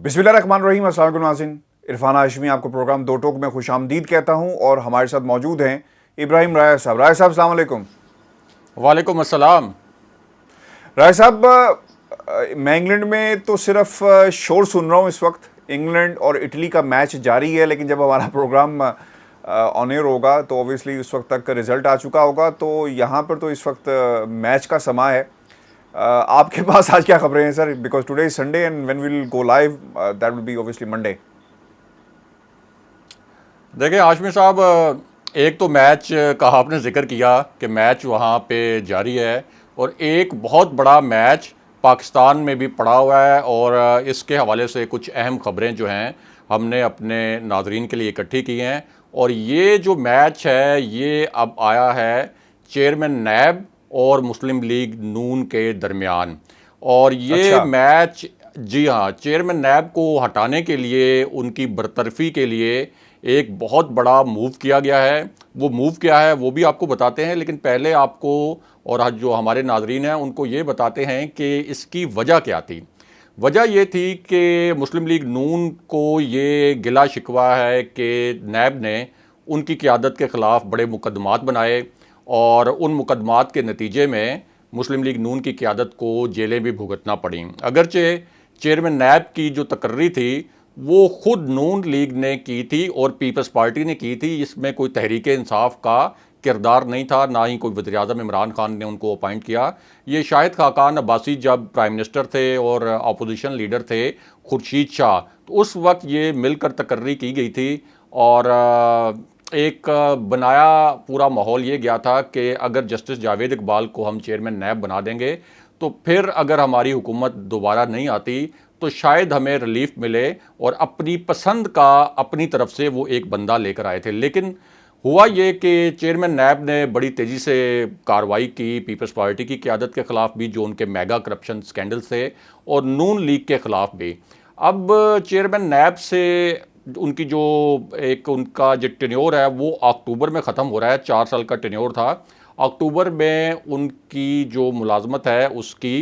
بسم اللہ الرحمن الرحیم۔ السلام علیکم ناظرین، عرفان ہاشمی آپ کو پروگرام دو ٹوک میں خوش آمدید کہتا ہوں، اور ہمارے ساتھ موجود ہیں ابراہیم رائے صاحب۔ رائے صاحب السلام علیکم۔ وعلیکم السلام۔ رائے صاحب، میں انگلینڈ میں تو صرف شور سن رہا ہوں اس وقت۔ انگلینڈ اور اٹلی کا میچ جاری ہے، لیکن جب ہمارا پروگرام آن ایئر ہوگا تو اوبویسلی اس وقت تک رزلٹ آ چکا ہوگا، تو یہاں پر تو اس وقت میچ کا سماں ہے۔ آپ کے پاس آج کیا خبریں ہیں sir? Because today is Sunday and when we'll go live that will be obviously Monday. دیکھیں ہاشمی صاحب، ایک تو میچ کا آپ نے ذکر کیا کہ میچ وہاں پہ جاری ہے، اور ایک بہت بڑا میچ پاکستان میں بھی پڑا ہوا ہے، اور اس کے حوالے سے کچھ اہم خبریں جو ہیں ہم نے اپنے ناظرین کے لیے اکٹھی کی ہیں۔ اور یہ جو میچ ہے یہ اب آیا ہے چیئرمین نیب اور مسلم لیگ نون کے درمیان، اور یہ میچ جی ہاں، چیئرمین نیب کو ہٹانے کے لیے، ان کی برطرفی کے لیے ایک بہت بڑا موو کیا گیا ہے۔ وہ موو کیا ہے وہ بھی آپ کو بتاتے ہیں، لیکن پہلے آپ کو اور آج جو ہمارے ناظرین ہیں ان کو یہ بتاتے ہیں کہ اس کی وجہ کیا تھی۔ وجہ یہ تھی کہ مسلم لیگ نون کو یہ گلہ شکوہ ہے کہ نیب نے ان کی قیادت کے خلاف بڑے مقدمات بنائے، اور ان مقدمات کے نتیجے میں مسلم لیگ نون کی قیادت کو جیلیں بھی بھگتنا پڑیں۔ اگرچہ چیئرمین نیب کی جو تقرری تھی وہ خود نون لیگ نے کی تھی اور پیپلز پارٹی نے کی تھی، اس میں کوئی تحریک انصاف کا کردار نہیں تھا، نہ ہی کوئی وزیر اعظم عمران خان نے ان کو اپائنٹ کیا۔ یہ شاہد خاقان عباسی جب پرائم منسٹر تھے اور اپوزیشن لیڈر تھے خورشید شاہ، تو اس وقت یہ مل کر تقرری کی گئی تھی، اور ایک بنایا پورا ماحول یہ گیا تھا کہ اگر جسٹس جاوید اقبال کو ہم چیئرمین نیب بنا دیں گے تو پھر اگر ہماری حکومت دوبارہ نہیں آتی تو شاید ہمیں ریلیف ملے، اور اپنی پسند کا اپنی طرف سے وہ ایک بندہ لے کر آئے تھے۔ لیکن ہوا یہ کہ چیئرمین نیب نے بڑی تیزی سے کارروائی کی پیپلز پارٹی کی قیادت کے خلاف بھی، جو ان کے میگا کرپشن سکینڈل تھے، اور نون لیگ کے خلاف بھی۔ اب چیئرمین نیب سے ان کی جو ایک ان کا جو ٹینیور ہے وہ اکتوبر میں ختم ہو رہا ہے، 4 سال کا ٹینیور تھا۔ اکتوبر میں ان کی جو ملازمت ہے اس کی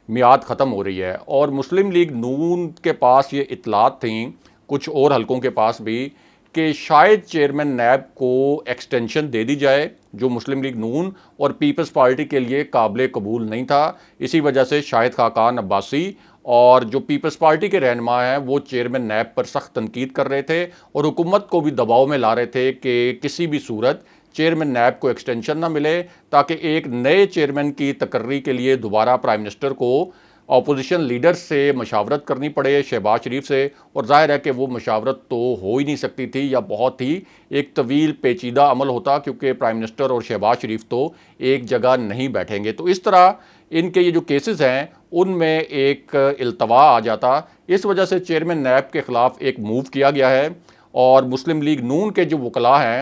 میعاد ختم ہو رہی ہے، اور مسلم لیگ نون کے پاس یہ اطلاعات تھیں، کچھ اور حلقوں کے پاس بھی، کہ شاید چیئرمین نیب کو ایکسٹینشن دے دی جائے، جو مسلم لیگ نون اور پیپلز پارٹی کے لیے قابل قبول نہیں تھا۔ اسی وجہ سے شاہد خاقان عباسی اور جو پیپلز پارٹی کے رہنما ہیں وہ چیئرمین نیب پر سخت تنقید کر رہے تھے، اور حکومت کو بھی دباؤ میں لا رہے تھے کہ کسی بھی صورت چیئرمین نیب کو ایکسٹینشن نہ ملے، تاکہ ایک نئے چیئرمین کی تقرری کے لیے دوبارہ پرائم منسٹر کو اپوزیشن لیڈر سے مشاورت کرنی پڑے، شہباز شریف سے، اور ظاہر ہے کہ وہ مشاورت تو ہو ہی نہیں سکتی تھی، یا بہت ہی ایک طویل پیچیدہ عمل ہوتا، کیونکہ پرائم منسٹر اور شہباز شریف تو ایک جگہ نہیں بیٹھیں گے۔ تو اس طرح ان کے یہ جو کیسز ہیں ان میں ایک التوا آ جاتا۔ اس وجہ سے چیئرمین نیب کے خلاف ایک موو کیا گیا ہے، اور مسلم لیگ نون کے جو وکلاء ہیں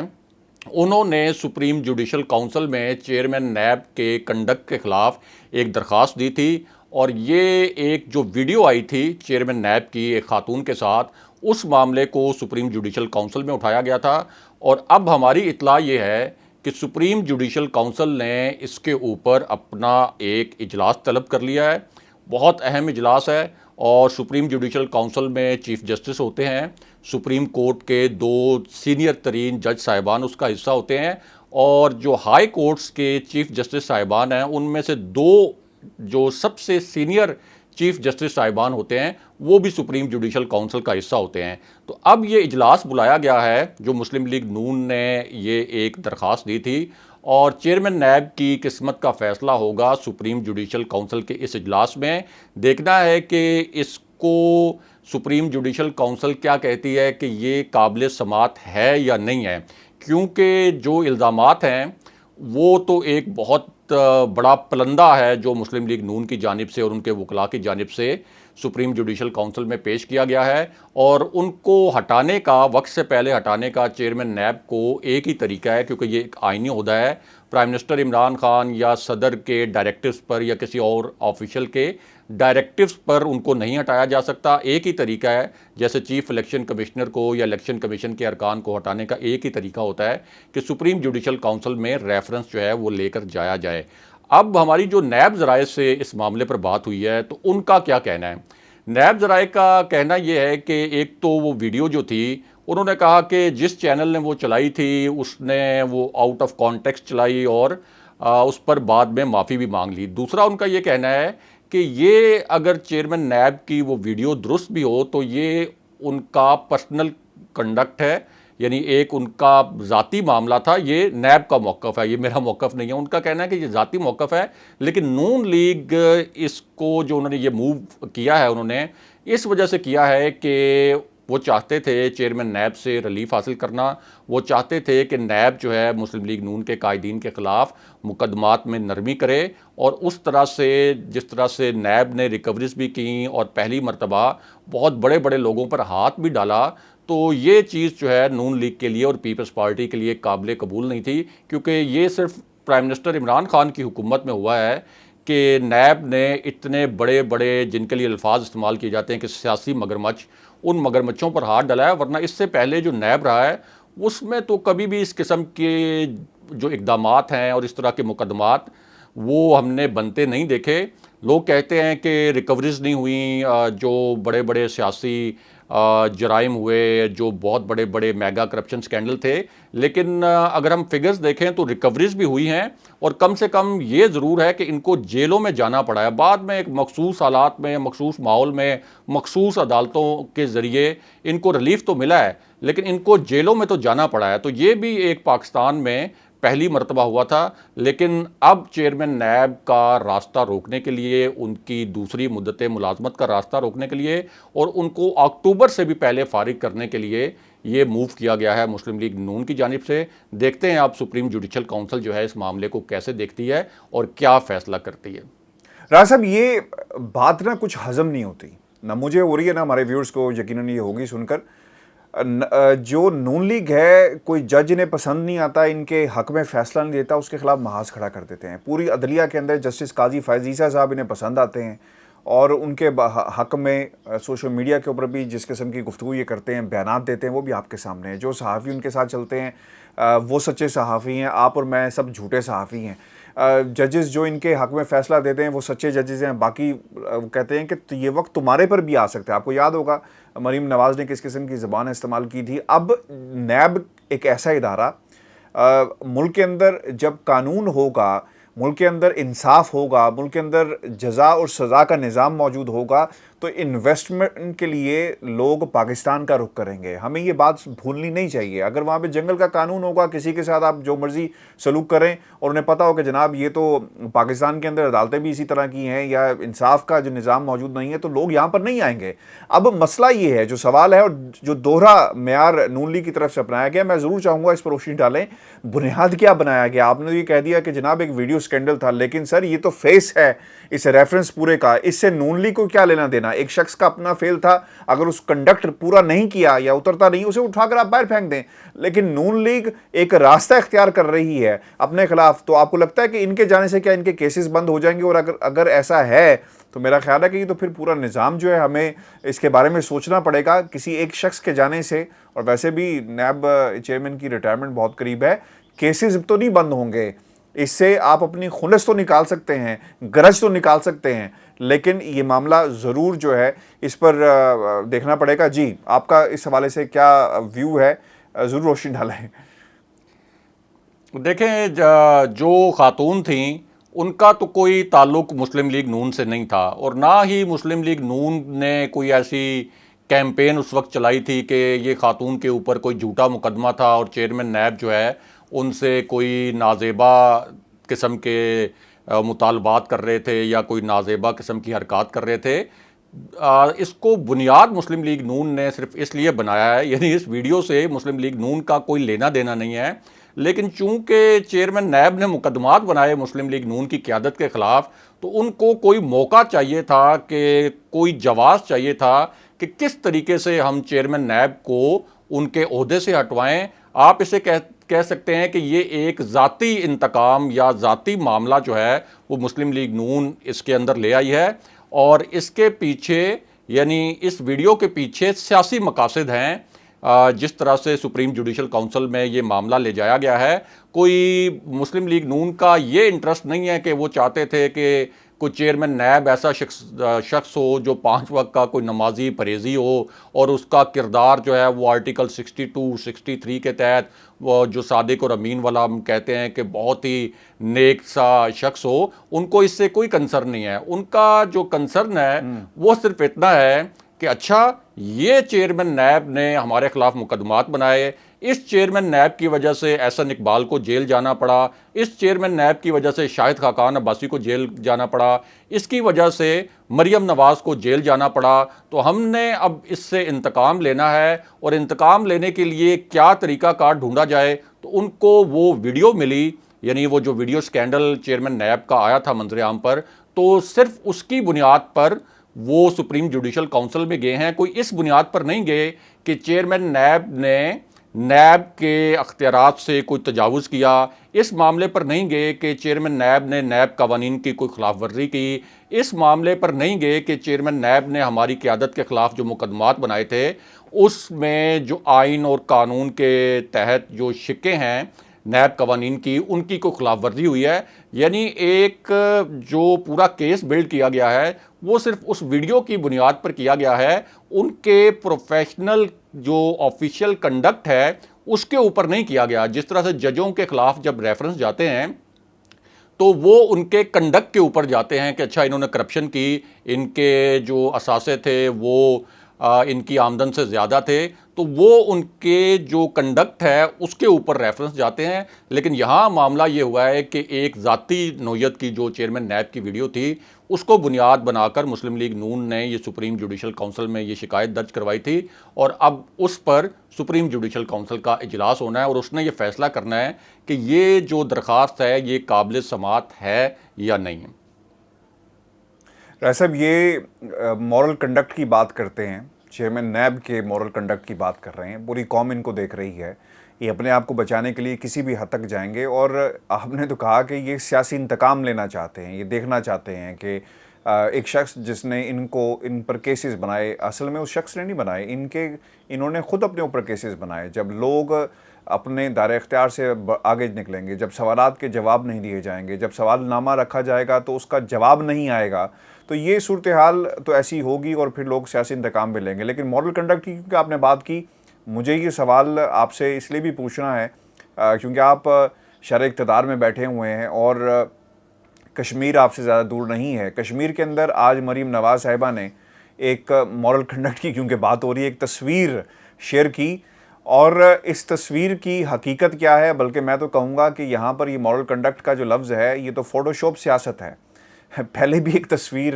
انہوں نے سپریم جوڈیشل کونسل میں چیئرمین نیب کے کنڈکٹ کے خلاف ایک درخواست دی تھی، اور یہ ایک جو ویڈیو آئی تھی چیئرمین نیب کی ایک خاتون کے ساتھ، اس معاملے کو سپریم جوڈیشل کونسل میں اٹھایا گیا تھا، اور اب ہماری اطلاع یہ ہے کہ سپریم جوڈیشل کونسل نے اس کے اوپر اپنا ایک اجلاس طلب کر لیا ہے۔ بہت اہم اجلاس ہے، اور سپریم جوڈیشل کونسل میں چیف جسٹس ہوتے ہیں، سپریم کورٹ کے 2 سینئر ترین جج صاحبان اس کا حصہ ہوتے ہیں، اور جو ہائی کورٹس کے چیف جسٹس صاحبان ہیں ان میں سے 2 جو سب سے سینئر چیف جسٹس صاحبان ہوتے ہیں وہ بھی سپریم جوڈیشل کونسل کا حصہ ہوتے ہیں۔ تو اب یہ اجلاس بلایا گیا ہے، جو مسلم لیگ نون نے یہ ایک درخواست دی تھی، اور چیئرمین نیب کی قسمت کا فیصلہ ہوگا سپریم جوڈیشل کونسل کے اس اجلاس میں۔ دیکھنا ہے کہ اس کو سپریم جوڈیشل کونسل کیا کہتی ہے کہ یہ قابل سماعت ہے یا نہیں ہے، کیونکہ جو الزامات ہیں وہ تو ایک بہت بڑا پلندہ ہے جو مسلم لیگ نون کی جانب سے اور ان کے وکلاء کی جانب سے سپریم جوڈیشل کونسل میں پیش کیا گیا ہے، اور ان کو ہٹانے کا، وقت سے پہلے ہٹانے کا چیئرمین نیب کو ایک ہی طریقہ ہے، کیونکہ یہ ایک آئینی عہدہ ہے۔ پرائم منسٹر عمران خان یا صدر کے ڈائریکٹیوز پر یا کسی اور آفیشل کے ڈائریکٹیوز پر ان کو نہیں ہٹایا جا سکتا۔ ایک ہی طریقہ ہے، جیسے چیف الیکشن کمشنر کو یا الیکشن کمیشن کے ارکان کو ہٹانے کا ایک ہی طریقہ ہوتا ہے کہ سپریم جوڈیشل کونسل میں ریفرنس جو ہے وہ لے کر جایا جائے۔ اب ہماری جو نیب ذرائع سے اس معاملے پر بات ہوئی ہے تو ان کا کیا کہنا ہے؟ نیب ذرائع کا کہنا یہ ہے کہ ایک تو وہ ویڈیو جو تھی انہوں نے کہا کہ جس چینل نے وہ چلائی تھی اس نے وہ آؤٹ آف کانٹیکسٹ چلائی اور اس پر بعد میں معافی بھی مانگ لی. دوسرا ان کا یہ کہنا ہے کہ یہ اگر چیئرمین نیب کی وہ ویڈیو درست بھی ہو تو یہ ان کا پرسنل کنڈکٹ ہے, یعنی ایک ان کا ذاتی معاملہ تھا, یہ نیب کا موقف ہے, یہ میرا موقف نہیں ہے. ان کا کہنا ہے کہ یہ ذاتی موقف ہے, لیکن نون لیگ اس کو جو انہوں نے یہ موو کیا ہے انہوں نے اس وجہ سے کیا ہے کہ وہ چاہتے تھے چیئرمین نیب سے ریلیف حاصل کرنا, وہ چاہتے تھے کہ نیب جو ہے مسلم لیگ نون کے قائدین کے خلاف مقدمات میں نرمی کرے, اور اس طرح سے جس طرح سے نیب نے ریکوریز بھی کیں اور پہلی مرتبہ بہت بڑے بڑے لوگوں پر ہاتھ بھی ڈالا, تو یہ چیز جو ہے نون لیگ کے لیے اور پیپلز پارٹی کے لیے قابل قبول نہیں تھی, کیونکہ یہ صرف پرائم منسٹر عمران خان کی حکومت میں ہوا ہے کہ نیب نے اتنے بڑے بڑے جن کے لیے الفاظ استعمال کیے جاتے ہیں کہ سیاسی مگرمچھ, ان مگرمچھوں پر ہاتھ ڈالا ہے. ورنہ اس سے پہلے جو نیب رہا ہے اس میں تو کبھی بھی اس قسم کے جو اقدامات ہیں اور اس طرح کے مقدمات وہ ہم نے بنتے نہیں دیکھے. لوگ کہتے ہیں کہ ریکوریز نہیں ہوئیں, جو بڑے بڑے سیاسی جرائم ہوئے, جو بہت بڑے بڑے میگا کرپشن سکینڈل تھے, لیکن اگر ہم فگرز دیکھیں تو ریکوریز بھی ہوئی ہیں, اور کم سے کم یہ ضرور ہے کہ ان کو جیلوں میں جانا پڑا ہے. بعد میں ایک مخصوص حالات میں, مخصوص ماحول میں, مخصوص عدالتوں کے ذریعے ان کو ریلیف تو ملا ہے, لیکن ان کو جیلوں میں تو جانا پڑا ہے. تو یہ بھی ایک پاکستان میں پہلی مرتبہ ہوا تھا. لیکن اب چیئرمین نیب کا راستہ روکنے کے لیے, ان کی دوسری مدت ملازمت کا راستہ روکنے کے لیے, اور ان کو اکتوبر سے بھی پہلے فارغ کرنے کے لیے یہ موو کیا گیا ہے مسلم لیگ نون کی جانب سے. دیکھتے ہیں اب سپریم جوڈیشل کونسل جو ہے اس معاملے کو کیسے دیکھتی ہے اور کیا فیصلہ کرتی ہے. راز صاحب, یہ بات نا کچھ ہضم نہیں ہوتی, نہ مجھے ہو رہی ہے نہ ہمارے ویورز کو یقیناً یہ ہوگی سن کر. جو نون لیگ ہے, کوئی جج انہیں پسند نہیں آتا, ان کے حق میں فیصلہ نہیں دیتا, اس کے خلاف محاذ کھڑا کر دیتے ہیں. پوری عدلیہ کے اندر جسٹس قاضی فائز عیسیٰ صاحب انہیں پسند آتے ہیں, اور ان کے حق میں سوشل میڈیا کے اوپر بھی جس قسم کی گفتگو یہ کرتے ہیں, بیانات دیتے ہیں, وہ بھی آپ کے سامنے ہیں. جو صحافی ان کے ساتھ چلتے ہیں وہ سچے صحافی ہیں, آپ اور میں سب جھوٹے صحافی ہیں. ججز جو ان کے حق میں فیصلہ دیتے ہیں وہ سچے ججز ہیں. باقی کہتے ہیں کہ یہ وقت تمہارے پر بھی آ سکتا ہے. آپ کو یاد ہوگا مریم نواز نے کس قسم کی زبان استعمال کی تھی. اب نیب ایک ایسا ادارہ, ملک کے اندر جب قانون ہوگا, ملک کے اندر انصاف ہوگا, ملک کے اندر جزا اور سزا کا نظام موجود ہوگا, تو انویسٹمنٹ کے لیے لوگ پاکستان کا رخ کریں گے. ہمیں یہ بات بھولنی نہیں چاہیے. اگر وہاں پہ جنگل کا قانون ہوگا, کسی کے ساتھ آپ جو مرضی سلوک کریں, اور انہیں پتہ ہو کہ جناب یہ تو پاکستان کے اندر عدالتیں بھی اسی طرح کی ہیں, یا انصاف کا جو نظام موجود نہیں ہے, تو لوگ یہاں پر نہیں آئیں گے. اب مسئلہ یہ ہے, جو سوال ہے اور جو دوہرا معیار نون لیگ کی طرف سے اپنایا گیا, میں ضرور چاہوں گا اس پر روشنی ڈالیں. بنیاد کیا بنایا گیا؟ آپ نے یہ کہہ دیا کہ جناب ایک ویڈیو سکینڈل تھا, لیکن سر یہ تو فیس ہے اس ریفرنس پورے کا, اس سے نون لیگ کو کیا لینا دینا؟ ایک شخص کا اپنا فیل تھا, اگر اس کنڈکٹ پورا نہیں کیا یا اترتا نہیں, اسے اٹھا کر آپ باہر پھینک دیں. لیکن نون لیگ ایک راستہ اختیار کر رہی ہے اپنے خلاف, تو آپ کو لگتا ہے کہ ان کے جانے سے کیا ان کے کیسز بند ہو جائیں گے؟ اور اگر ایسا ہے تو میرا خیال ہے کہ یہ تو پھر پورا نظام جو ہے ہمیں اس کے بارے میں سوچنا پڑے گا کسی ایک شخص کے جانے سے. اور ویسے بھی نیب چیئرمین کی ریٹائرمنٹ بہت قریب ہے, کیسز تو نہیں بند ہوں گے. اس سے آپ اپنی خلص تو نکال سکتے ہیں, گرج تو نکال سکتے ہیں, لیکن یہ معاملہ ضرور جو ہے اس پر دیکھنا پڑے گا. جی, آپ کا اس حوالے سے کیا ویو ہے؟ ضرور روشنی ڈالیں. دیکھیں, جو خاتون تھیں ان کا تو کوئی تعلق مسلم لیگ نون سے نہیں تھا, اور نہ ہی مسلم لیگ نون نے کوئی ایسی کیمپین اس وقت چلائی تھی کہ یہ خاتون کے اوپر کوئی جھوٹا مقدمہ تھا اور چیئرمین نیب جو ہے ان سے کوئی نازیبا قسم کے مطالبات کر رہے تھے یا کوئی نازیبا قسم کی حرکات کر رہے تھے. اس کو بنیاد مسلم لیگ نون نے صرف اس لیے بنایا ہے, یعنی اس ویڈیو سے مسلم لیگ نون کا کوئی لینا دینا نہیں ہے, لیکن چونکہ چیئرمین نیب نے مقدمات بنائے مسلم لیگ نون کی قیادت کے خلاف, تو ان کو کوئی موقع چاہیے تھا, کہ کوئی جواز چاہیے تھا کہ کس طریقے سے ہم چیئرمین نیب کو ان کے عہدے سے ہٹوائیں. آپ اسے کہہ سکتے ہیں کہ یہ ایک ذاتی انتقام یا ذاتی معاملہ جو ہے وہ مسلم لیگ نون اس کے اندر لے آئی ہے, اور اس کے پیچھے یعنی اس ویڈیو کے پیچھے سیاسی مقاصد ہیں. جس طرح سے سپریم جوڈیشل کونسل میں یہ معاملہ لے جایا گیا ہے, کوئی مسلم لیگ نون کا یہ انٹرسٹ نہیں ہے کہ وہ چاہتے تھے کہ کوئی چیئرمین نیب ایسا شخص ہو جو 5 وقت کا کوئی نمازی پرہیزی ہو اور اس کا کردار جو ہے وہ آرٹیکل 62 63 کے تحت وہ جو صادق اور امین والا ہم کہتے ہیں کہ بہت ہی نیک سا شخص ہو، ان کو اس سے کوئی کنسرن نہیں ہے. ان کا جو کنسرن ہے وہ صرف اتنا ہے کہ اچھا یہ چیئرمین نیب نے ہمارے خلاف مقدمات بنائے، اس چیئرمین نیب کی وجہ سے احسن اقبال کو جیل جانا پڑا، اس چیئرمین نیب کی وجہ سے شاہد خاقان عباسی کو جیل جانا پڑا، اس کی وجہ سے مریم نواز کو جیل جانا پڑا، تو ہم نے اب اس سے انتقام لینا ہے. اور انتقام لینے کے لیے کیا طریقہ کار ڈھونڈا جائے؟ تو ان کو وہ ویڈیو ملی، یعنی وہ جو ویڈیو سکینڈل چیئرمین نیب کا آیا تھا منظر عام پر، تو صرف اس کی بنیاد پر وہ سپریم جوڈیشل کونسل میں گئے ہیں. کوئی اس بنیاد پر نہیں گئے کہ چیئرمین نیب نے نیب کے اختیارات سے کوئی تجاوز کیا، اس معاملے پر نہیں گئے کہ چیئرمین نیب نے نیب قوانین کی کوئی خلاف ورزی کی، اس معاملے پر نہیں گئے کہ چیئرمین نیب نے ہماری قیادت کے خلاف جو مقدمات بنائے تھے اس میں جو آئین اور قانون کے تحت جو شکیں ہیں نیب قوانین کی، ان کی کوئی خلاف ورزی ہوئی ہے. یعنی ایک جو پورا کیس بلڈ کیا گیا ہے وہ صرف اس ویڈیو کی بنیاد پر کیا گیا ہے، ان کے پروفیشنل جو آفیشیل کنڈکٹ ہے اس کے اوپر نہیں کیا گیا. جس طرح سے ججوں کے خلاف جب ریفرنس جاتے ہیں تو وہ ان کے کنڈکٹ کے اوپر جاتے ہیں کہ اچھا انہوں نے کرپشن کی، ان کے جو اثاثے تھے وہ ان کی آمدن سے زیادہ تھے، تو وہ ان کے جو کنڈکٹ ہے اس کے اوپر ریفرنس جاتے ہیں. لیکن یہاں معاملہ یہ ہوا ہے کہ ایک ذاتی نوعیت کی جو چیئرمین نیب کی ویڈیو تھی اس کو بنیاد بنا کر مسلم لیگ نون نے یہ سپریم جوڈیشل کونسل میں یہ شکایت درج کروائی تھی، اور اب اس پر سپریم جوڈیشل کونسل کا اجلاس ہونا ہے اور اس نے یہ فیصلہ کرنا ہے کہ یہ جو درخواست ہے یہ قابل سماعت ہے یا نہیں. رائے صاحب، یہ مورل کنڈکٹ کی بات کرتے ہیں، چیئرمین نیب کے مورل کنڈکٹ کی بات کر رہے ہیں، پوری قوم ان کو دیکھ رہی ہے، یہ اپنے آپ کو بچانے کے لیے کسی بھی حد تک جائیں گے. اور آپ نے تو کہا کہ یہ سیاسی انتقام لینا چاہتے ہیں، یہ دیکھنا چاہتے ہیں کہ ایک شخص جس نے ان پر کیسز بنائے، اصل میں اس شخص نے نہیں بنائے، انہوں نے خود اپنے اوپر کیسز بنائے. جب لوگ اپنے دائرہ اختیار سے آگے نکلیں گے، جب سوالات کے جواب نہیں دیے جائیں گے، جب سوال نامہ رکھا جائے گا تو اس کا جواب نہیں آئے گا، تو یہ صورتحال تو ایسی ہوگی اور پھر لوگ سیاسی انتقام بھی لیں گے. لیکن مورل کنڈکٹ کی کیونکہ آپ نے بات کی، مجھے یہ سوال آپ سے اس لیے بھی پوچھنا ہے کیونکہ آپ شرح اقتدار میں بیٹھے ہوئے ہیں اور کشمیر آپ سے زیادہ دور نہیں ہے. کشمیر کے اندر آج مریم نواز صاحبہ نے ایک مورل کنڈکٹ کی کیونکہ بات ہو رہی ہے، ایک تصویر شیئر کی، اور اس تصویر کی حقیقت کیا ہے، بلکہ میں تو کہوں گا کہ یہاں پر یہ مورل کنڈکٹ کا جو لفظ ہے یہ تو فوٹو شاپ سیاست ہے. پہلے بھی ایک تصویر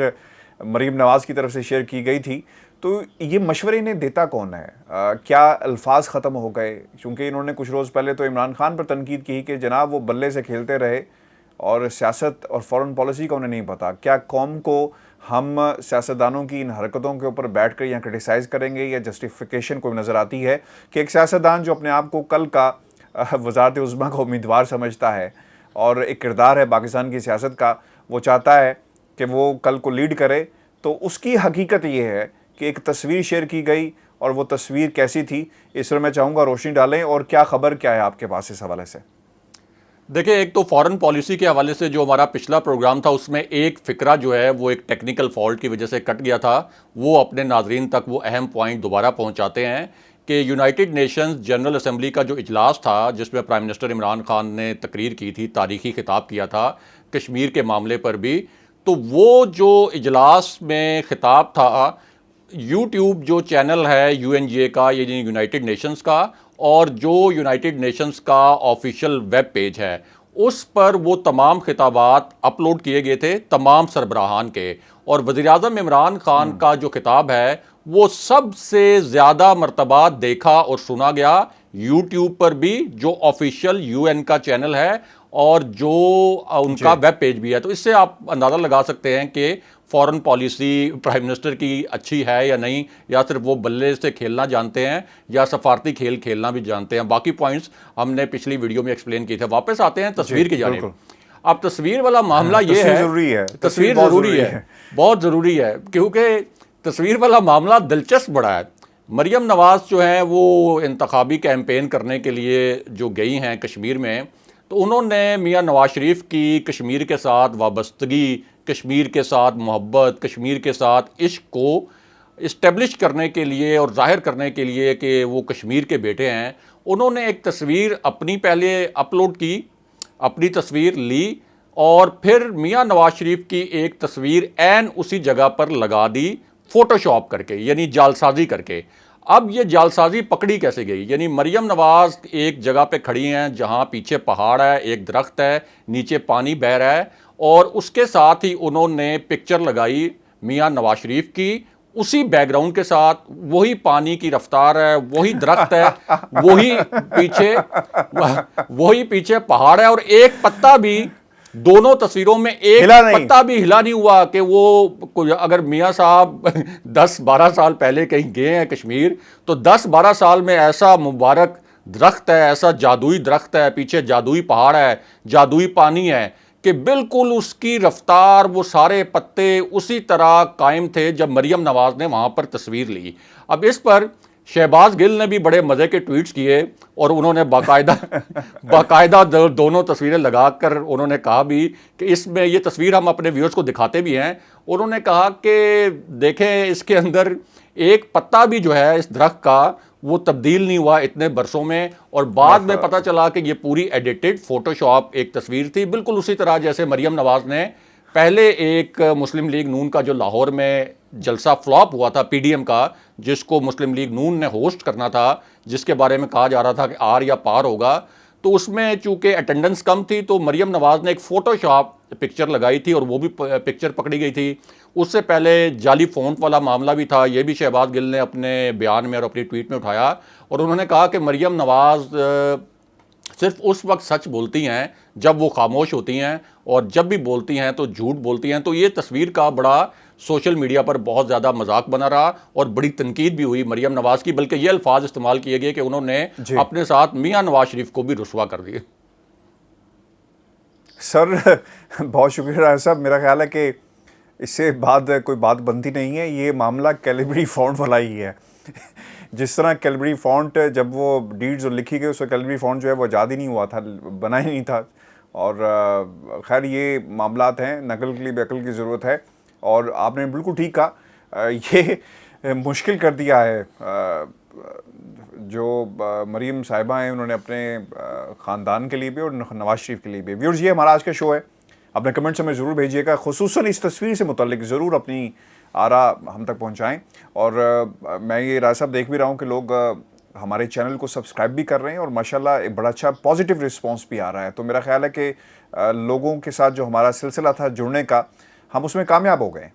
مریم نواز کی طرف سے شیئر کی گئی تھی، تو یہ مشورے انہیں دیتا کون ہے؟ کیا الفاظ ختم ہو گئے؟ چونکہ انہوں نے کچھ روز پہلے تو عمران خان پر تنقید کی کہ جناب وہ بلے سے کھیلتے رہے اور سیاست اور فورن پالیسی کا انہیں نہیں پتا. کیا قوم کو ہم سیاستدانوں کی ان حرکتوں کے اوپر بیٹھ کر یہاں کرٹیسائز کریں گے یا جسٹیفیکیشن کوئی نظر آتی ہے کہ ایک سیاستدان جو اپنے آپ کو کل کا وزارت عظمیٰ کا امیدوار سمجھتا ہے اور ایک کردار ہے پاکستان کی سیاست کا، وہ چاہتا ہے کہ وہ کل کو لیڈ کرے، تو اس کی حقیقت یہ ہے کہ ایک تصویر شیئر کی گئی اور وہ تصویر کیسی تھی؟ اس پر میں چاہوں گا روشنی ڈالیں، اور کیا خبر کیا ہے آپ کے پاس اس حوالے سے؟ دیکھیں، ایک تو فارن پالیسی کے حوالے سے جو ہمارا پچھلا پروگرام تھا اس میں ایک فقرہ جو ہے وہ ایک ٹیکنیکل فالٹ کی وجہ سے کٹ گیا تھا، وہ اپنے ناظرین تک وہ اہم پوائنٹ دوبارہ پہنچاتے ہیں کہ یونائٹڈ نیشنز جنرل اسمبلی کا جو اجلاس تھا جس میں پرائم منسٹر عمران خان نے تقریر کی تھی، تاریخی خطاب کیا تھا کشمیر کے معاملے پر بھی، تو وہ جو اجلاس میں خطاب تھا یوٹیوب جو چینل ہے یو این جی اے کا، یعنی یونائٹڈ نیشنز کا، اور جو یونائٹڈ نیشنز کا آفیشیل ویب پیج ہے اس پر وہ تمام خطابات اپلوڈ کیے گئے تھے تمام سربراہان کے، اور وزیر اعظم عمران خان کا جو خطاب ہے وہ سب سے زیادہ مرتبہ دیکھا اور سنا گیا یوٹیوب پر بھی، جو آفیشیل یو این کا چینل ہے اور جو ان کا ویب پیج بھی ہے. تو اس سے آپ اندازہ لگا سکتے ہیں کہ فورن پالیسی پرائم منسٹر کی اچھی ہے یا نہیں، یا صرف وہ بلے سے کھیلنا جانتے ہیں یا سفارتی کھیل کھیلنا بھی جانتے ہیں. باقی پوائنٹس ہم نے پچھلی ویڈیو میں ایکسپلین کیے تھے. واپس آتے ہیں تصویر کی جانب. اب تصویر والا معاملہ یہ ہے، تصویر ضروری ہے، بہت ضروری ہے، کیونکہ تصویر والا معاملہ دلچسپ بڑا ہے. مریم نواز جو ہیں وہ انتخابی کیمپین کرنے کے لیے جو گئی ہیں کشمیر میں، تو انہوں نے میاں نواز شریف کی کشمیر کے ساتھ وابستگی، کشمیر کے ساتھ محبت، کشمیر کے ساتھ عشق کو اسٹیبلش کرنے کے لیے اور ظاہر کرنے کے لیے کہ وہ کشمیر کے بیٹے ہیں، انہوں نے ایک تصویر اپنی پہلے اپلوڈ کی، اپنی تصویر لی اور پھر میاں نواز شریف کی ایک تصویر عین اسی جگہ پر لگا دی فوٹو شاپ کر کے، یعنی جعلسازی کر کے۔ اب یہ جعلسازی پکڑی کیسے گئی؟ یعنی مریم نواز ایک جگہ پہ کھڑی ہیں جہاں پیچھے پہاڑ ہے، ایک درخت ہے، نیچے پانی بہہ رہا ہے، اور اس کے ساتھ ہی انہوں نے پکچر لگائی میاں نواز شریف کی اسی بیک گراؤنڈ کے ساتھ، وہی پانی کی رفتار ہے، وہی درخت ہے، وہی پیچھے پہاڑ ہے، اور ایک پتا بھی دونوں تصویروں میں ایک پتا بھی ہلا نہیں ہوا کہ وہ اگر میاں صاحب 10-12 سال پہلے کہیں گئے ہیں کشمیر تو 10-12 سال میں ایسا مبارک درخت ہے، ایسا جادوئی درخت ہے، پیچھے جادوئی پہاڑ ہے، جادوئی پانی ہے کہ بالکل اس کی رفتار، وہ سارے پتے اسی طرح قائم تھے جب مریم نواز نے وہاں پر تصویر لی۔ اب اس پر شہباز گل نے بھی بڑے مزے کے ٹویٹس کیے اور انہوں نے باقاعدہ دونوں تصویریں لگا کر انہوں نے کہا بھی کہ اس میں یہ تصویر ہم اپنے ویورز کو دکھاتے بھی ہیں، انہوں نے کہا کہ دیکھیں اس کے اندر ایک پتا بھی جو ہے اس درخت کا وہ تبدیل نہیں ہوا اتنے برسوں میں، اور بعد میں پتہ چلا کہ یہ پوری ایڈیٹڈ فوٹو شاپ ایک تصویر تھی، بالکل اسی طرح جیسے مریم نواز نے پہلے ایک مسلم لیگ نون کا جو لاہور میں جلسہ فلاپ ہوا تھا PDM کا، جس کو مسلم لیگ نون نے ہوسٹ کرنا تھا، جس کے بارے میں کہا جا رہا تھا کہ آر یا پار ہوگا، تو اس میں چونکہ اٹینڈنس کم تھی تو مریم نواز نے ایک فوٹو شاپ پکچر لگائی تھی اور وہ بھی پکچر پکڑی گئی تھی۔ اس سے پہلے جعلی فونٹ والا معاملہ بھی تھا، یہ بھی شہباز گل نے اپنے بیان میں اور اپنی ٹویٹ میں اٹھایا، اور انہوں نے کہا کہ مریم نواز صرف اس وقت سچ بولتی ہیں جب وہ خاموش ہوتی ہیں، اور جب بھی بولتی ہیں تو جھوٹ بولتی ہیں۔ تو یہ تصویر کا بڑا سوشل میڈیا پر بہت زیادہ مذاق بنا رہا اور بڑی تنقید بھی ہوئی مریم نواز کی، بلکہ یہ الفاظ استعمال کیے گئے کہ انہوں نے اپنے ساتھ میاں نواز شریف کو بھی رسوا کر دیے۔ سر بہت شکریہ راجہ صاحب، میرا خیال ہے کہ اس سے بعد کوئی بات بنتی نہیں ہے، یہ معاملہ کیلیبری فونٹ والا ہی ہے۔ جس طرح کیلیبری فونٹ جب وہ ڈیڈز لکھی گئی اس وقت کیلیبری فونٹ جو ہے وہ ایجاد ہی نہیں ہوا تھا، بنا ہی نہیں تھا، اور خیر یہ معاملات ہیں، نقل کے لیے بھی عقل کی ضرورت ہے، اور آپ نے بالکل ٹھیک کہا، یہ مشکل کر دیا ہے جو مریم صاحبہ ہیں انہوں نے اپنے خاندان کے لیے بھی اور نواز شریف کے لیے بھی۔ ویورز، یہ ہمارا آج کا شو ہے، اپنے کمنٹس ہمیں ضرور بھیجیے گا، خصوصاً اس تصویر سے متعلق ضرور اپنی آراء ہم تک پہنچائیں، اور میں یہ راج صاحب دیکھ بھی رہا ہوں کہ لوگ ہمارے چینل کو سبسکرائب بھی کر رہے ہیں، اور ماشاءاللہ ایک بڑا اچھا پازیٹیو رسپانس بھی آ رہا ہے، تو میرا خیال ہے کہ لوگوں کے ساتھ جو ہمارا سلسلہ تھا جڑنے کا، ہم اس میں کامیاب ہو گئے۔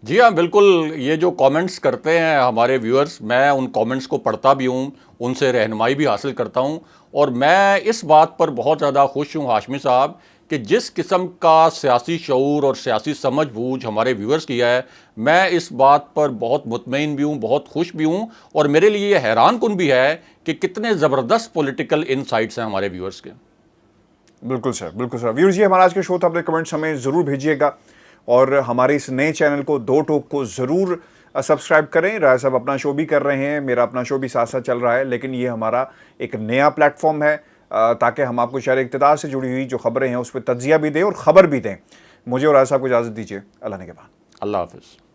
جی ہاں بالکل، یہ جو کامنٹس کرتے ہیں ہمارے ویورز، میں ان کامنٹس کو پڑھتا بھی ہوں، ان سے رہنمائی بھی حاصل کرتا ہوں، اور میں اس بات پر بہت زیادہ خوش ہوں ہاشمی صاحب کہ جس قسم کا سیاسی شعور اور سیاسی سمجھ بوجھ ہمارے ویورز کی ہے، میں اس بات پر بہت مطمئن بھی ہوں، بہت خوش بھی ہوں، اور میرے لیے یہ حیران کن بھی ہے کہ کتنے زبردست پولیٹیکل انسائٹس ہیں ہمارے ویورز کے۔ بالکل سر، بالکل سر۔ ویورز، یہ ہمارا آج کا شو تھا، اپنے کمنٹس ہمیں ضرور بھیجیے گا، اور ہمارے اس نئے چینل کو دو ٹوک کو ضرور سبسکرائب کریں۔ راج صاحب اپنا شو بھی کر رہے ہیں، میرا اپنا شو بھی ساتھ ساتھ چل رہا ہے، لیکن یہ ہمارا ایک نیا پلیٹ فارم ہے تاکہ ہم آپ کو شہر اقتدار سے جڑی ہوئی جو خبریں ہیں اس پہ تجزیہ بھی دیں اور خبر بھی دیں۔ مجھے اور راج صاحب کو اجازت دیجیے، اللہ نے کے بعد۔ اللہ حافظ۔